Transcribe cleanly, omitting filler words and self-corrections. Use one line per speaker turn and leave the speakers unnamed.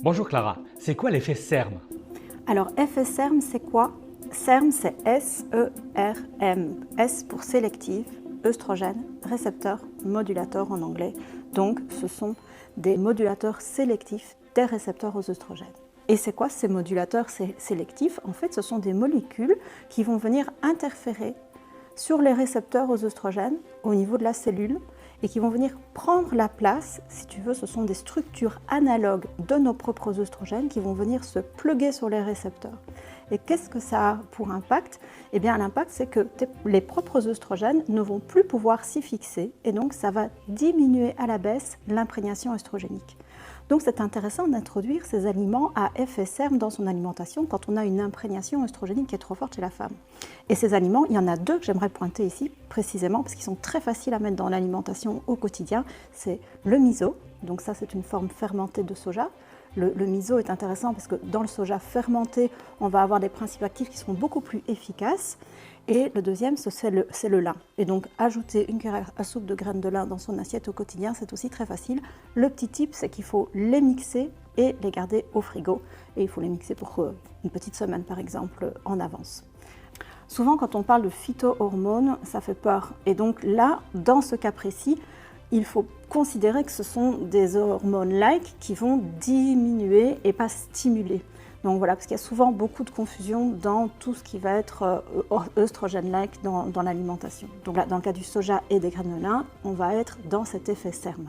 Bonjour Clara, c'est quoi l'effet SERM?
Alors, effet SERM, c'est quoi? SERM, c'est S-E-R-M. S pour sélectif, œstrogène, récepteur, modulateur en anglais. Donc, ce sont des modulateurs sélectifs des récepteurs aux œstrogènes. Et c'est quoi ces modulateurs sélectifs? En fait, ce sont des molécules qui vont venir interférer sur les récepteurs aux œstrogènes au niveau de la cellule et qui vont venir prendre la place, si tu veux, ce sont des structures analogues de nos propres œstrogènes qui vont venir se pluguer sur les récepteurs. Et qu'est-ce que ça a pour impact? Eh bien, l'impact, c'est que les propres œstrogènes ne vont plus pouvoir s'y fixer et donc ça va diminuer à la baisse l'imprégnation œstrogénique. Donc c'est intéressant d'introduire ces aliments à effet SERM dans son alimentation quand on a une imprégnation œstrogénique qui est trop forte chez la femme. Et ces aliments, il y en a deux que j'aimerais pointer ici précisément parce qu'ils sont très faciles à mettre dans l'alimentation au quotidien. C'est le miso, donc ça c'est une forme fermentée de soja. Le miso est intéressant parce que dans le soja fermenté, on va avoir des principes actifs qui seront beaucoup plus efficaces. Et le deuxième, c'est le lin. Et donc, ajouter une cuillère à soupe de graines de lin dans son assiette au quotidien, c'est aussi très facile. Le petit tip, c'est qu'il faut les mixer et les garder au frigo. Et il faut les mixer pour une petite semaine, par exemple, en avance. Souvent, quand on parle de phytohormones, ça fait peur. Et donc là, dans ce cas précis, il faut considérer que ce sont des hormones-like qui vont diminuer et pas stimuler. Donc voilà, parce qu'il y a souvent beaucoup de confusion dans tout ce qui va être œstrogène-like dans l'alimentation. Donc là, dans le cas du soja et des graines de lin, on va être dans cet effet SERM.